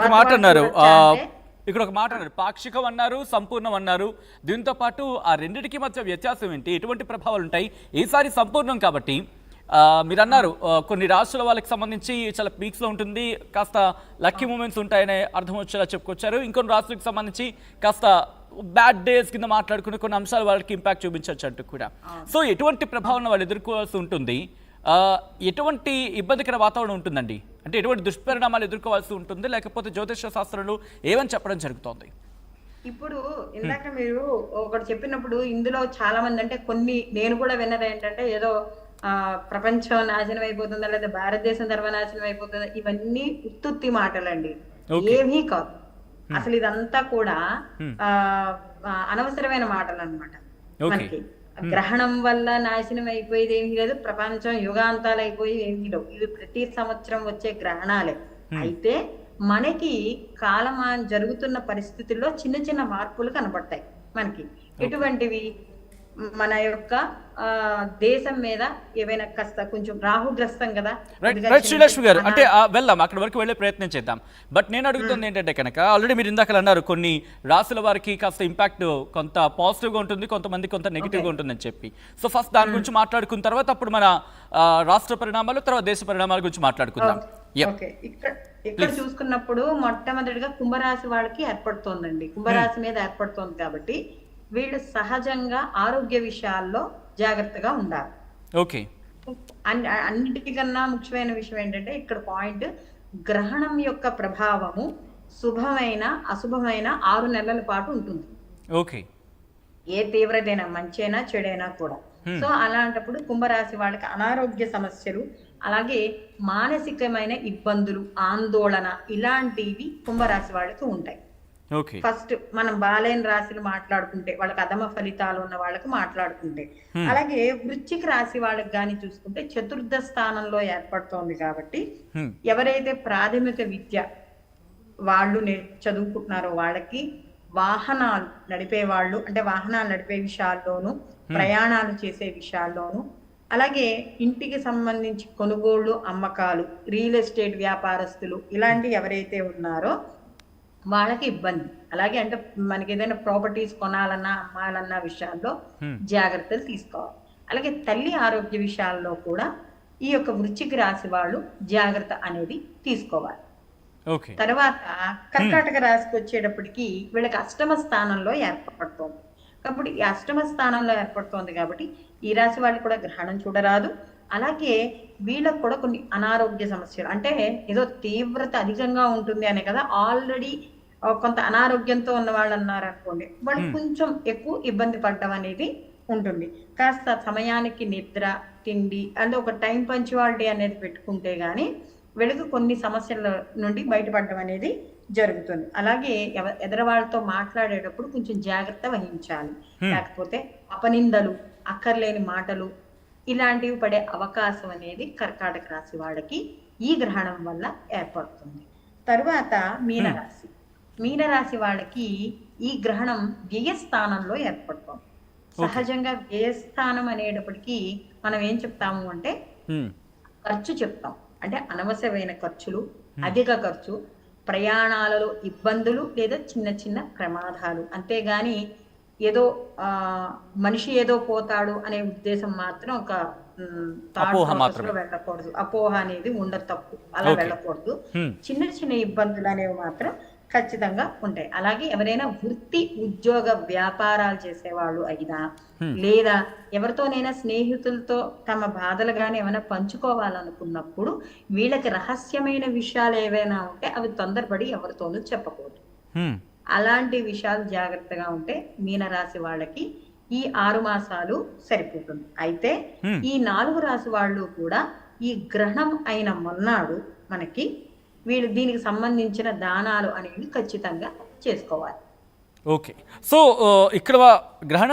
ఒక మాట అన్నారు ఇక్కడ ఒక మాట అన్నారు, పాక్షికం అన్నారు, సంపూర్ణం అన్నారు. దీంతో పాటు ఆ రెండింటికి మధ్య వ్యత్యాసం ఏంటి, ఎటువంటి ప్రభావాలు ఉంటాయి? ఈసారి సంపూర్ణం కాబట్టి మీరు అన్నారు కొన్ని రాష్ట్రాల వాళ్ళకి సంబంధించి చాలా పీక్స్లో ఉంటుంది, కాస్త లక్కీ మూమెంట్స్ ఉంటాయనే అర్థం వచ్చేలా చెప్పుకొచ్చారు. ఇంకొన్ని రాష్ట్రాలకు సంబంధించి కాస్త బ్యాడ్ డేస్ కింద మాట్లాడుకునే కొన్ని అంశాలు వాళ్ళకి ఇంపాక్ట్ చూపించవచ్చు అంటూ కూడా. సో ఎటువంటి ప్రభావం వాళ్ళు ఎదుర్కోవాల్సి ఉంటుంది, ఎటువంటి ఇబ్బందికర వాతావరణం ఉంటుందండి? అంటే ఎటువంటి దుష్పరిణామాలు ఎదుర్కోవాల్సి ఉంటుంది, లేకపోతే జ్యోతిష శాస్త్రాలు ఏమని చెప్పడం జరుగుతోంది? ఇప్పుడు ఇందాక మీరు ఒకటి చెప్పినప్పుడు ఇందులో చాలా మంది, అంటే కొన్ని నేను కూడా విన్నది ఏంటంటే, ఏదో ప్రపంచం నాశనం అయిపోతుందా లేదా భారతదేశం సర్వనాశనం అయిపోతుందా, ఇవన్నీ ఉత్తుత్తి మాటలండి, ఏమీ కాదు. అసలు ఇదంతా కూడా అనవసరమైన మాటలు అన్నమాట. మనకి గ్రహణం వల్ల నాశనం అయిపోయేది ఏమీ లేదు, ప్రపంచం యుగాంతాలు అయిపోయి ఏమీ లేవు. ఇవి ప్రతి సంవత్సరం వచ్చే గ్రహణాలే. అయితే మనకి కాలం జరుగుతున్న పరిస్థితుల్లో చిన్న చిన్న మార్పులు కనబడతాయి మనకి. ఎటువంటివి? మన యొక్క దేశం మీద ఏవైనా కాస్త కొంచెం రాహుగ్రస్తం కదా. శ్రీలక్ష్మి గారు, అంటే వెళ్దాం, అక్కడ వరకు వెళ్ళే ప్రయత్నం చేద్దాం. బట్ నేను అడుగుతుంది ఏంటంటే కనుక, ఆల్రెడీ మీరు ఇందాక అన్నారు కొన్ని రాసుల వారికి కాస్త ఇంపాక్ట్ కొంత పాజిటివ్ గా ఉంటుంది, కొంతమంది కొంత నెగిటివ్ గా ఉంటుందని చెప్పి. సో ఫస్ట్ దాని గురించి మాట్లాడుకున్న తర్వాత అప్పుడు మన రాష్ట్ర పరిణామాలు, తర్వాత దేశ పరిణామాల గురించి మాట్లాడుకుందాం. ఇక్కడ చూసుకున్నప్పుడు మొట్టమొదటిగా కుంభరాశి వాళ్ళకి ఏర్పడుతోందండి. కుంభరాశి మీద ఏర్పడుతోంది కాబట్టి వీళ్ళు సహజంగా ఆరోగ్య విషయాల్లో జాగ్రత్తగా ఉండాలి. ఓకే. అన్నిటికన్నా ముఖ్యమైన విషయం ఏంటంటే, ఇక్కడ పాయింట్, గ్రహణం యొక్క ప్రభావము శుభమైన అశుభమైన 6 నెలల పాటు ఉంటుంది. ఓకే. ఏ తీవ్రతైనా, మంచైనా చెడైనా కూడా. సో అలాంటప్పుడు కుంభరాశి వాళ్ళకి అనారోగ్య సమస్యలు, అలాగే మానసికమైన ఇబ్బందులు, ఆందోళన, ఇలాంటివి కుంభరాశి వాళ్ళకి ఉంటాయి. ఫస్ట్ మనం బాలైన రాశులు మాట్లాడుకుంటే, వాళ్ళకి అధమ ఫలితాలు ఉన్న వాళ్ళకి మాట్లాడుకుంటే, అలాగే వృశ్చిక రాశి వాళ్ళకి గాని చూసుకుంటే చతుర్థ స్థానంలో ఏర్పడుతోంది కాబట్టి ఎవరైతే ప్రాథమిక విద్య వాళ్ళు చదువుకుంటున్నారో వాళ్ళకి, వాహనాలు నడిపే వాళ్ళు, అంటే వాహనాలు నడిపే విషయాల్లోనూ, ప్రయాణాలు చేసే విషయాల్లోనూ, అలాగే ఇంటికి సంబంధించి కొనుగోళ్లు, అమ్మకాలు, రియల్ ఎస్టేట్ వ్యాపారస్తులు, ఇలాంటి ఎవరైతే ఉన్నారో వాళ్ళకి ఇబ్బంది. అలాగే అంటే మనకి ఏదైనా ప్రాపర్టీస్ కొనాలన్నా, అమ్మాలన్నా విషయాల్లో జాగ్రత్తలు తీసుకోవాలి. అలాగే తల్లి ఆరోగ్య విషయాల్లో కూడా ఈ యొక్క వృశ్చిక రాశి వాళ్ళు జాగ్రత్త అనేది తీసుకోవాలి. తర్వాత కర్కాటక రాశికి వచ్చేటప్పటికి వీళ్ళకి అష్టమ స్థానంలో ఏర్పడుతోంది. కాబట్టి ఈ అష్టమ స్థానంలో ఏర్పడుతోంది కాబట్టి ఈ రాశి వాళ్ళు కూడా గ్రహణం చూడరాదు. అలాగే వీళ్ళకు కూడా కొన్ని అనారోగ్య సమస్యలు, అంటే ఏదో తీవ్రత అధికంగా ఉంటుంది అనే కదా, ఆల్రెడీ కొంత అనారోగ్యంతో ఉన్న వాళ్ళు అన్నారు అనుకోండి, వాళ్ళు కొంచెం ఎక్కువ ఇబ్బంది పడడం అనేది ఉంటుంది. కాస్త సమయానికి నిద్ర, తిండి, అంటే ఒక టైం పంచువాలిటీ అనేది పెట్టుకుంటే గానీ వీళ్ళకి కొన్ని సమస్యల నుండి బయటపడడం అనేది జరుగుతుంది. అలాగే ఎదరవాళ్ళతో మాట్లాడేటప్పుడు కొంచెం జాగ్రత్త వహించాలి, లేకపోతే అపనిందలు, అక్కర్లేని మాటలు, ఇలాంటివి పడే అవకాశం అనేది కర్కాటక రాశి వాళ్ళకి ఈ గ్రహణం వల్ల ఏర్పడుతుంది. తరువాత మీనరాశి. మీనరాశి వాళ్ళకి ఈ గ్రహణం వ్యయస్థానంలో ఏర్పడుతుంది. సహజంగా వ్యయస్థానం అనేటప్పటికీ మనం ఏం చెప్తాము అంటే ఖర్చు చెప్తాం. అంటే అనవసరమైన ఖర్చులు, అధిక ఖర్చు, ప్రయాణాలలో ఇబ్బందులు, లేదా చిన్న చిన్న ప్రమాదాలు. అంతేగాని ఏదో మనిషి ఏదో పోతాడు అనే ఉద్దేశం మాత్రం ఒక వెళ్ళకూడదు. అపోహ అనేది ఉండదు, తప్పు, అలా వెళ్ళకూడదు. చిన్న చిన్న ఇబ్బందులు అనేవి మాత్రం ఖచ్చితంగా ఉంటాయి. అలాగే ఎవరైనా వృత్తి, ఉద్యోగ, వ్యాపారాలు చేసేవాళ్ళు అయినా, లేదా ఎవరితోనైనా స్నేహితులతో తమ బాధలు కానీ ఏమైనా పంచుకోవాలనుకున్నప్పుడు వీళ్ళకి రహస్యమైన విషయాలు ఏవైనా ఉంటే అవి తొందరపడి ఎవరితోనూ చెప్పకూడదు. అలాంటి విషయాలు జాగ్రత్తగా ఉంటే మీనరాశి వాళ్ళకి ఈ 6 మాసాలు సరిపోతుంది. అయితే ఈ 4 రాశి వాళ్ళు కూడా ఈ గ్రహణం అయిన మొన్నాడు మనకి వీళ్ళు దీనికి సంబంధించిన దానాలు అనేవి ఖచ్చితంగా చేసుకోవాలి. ఓకే. సో ఇక్కడ గ్రహణ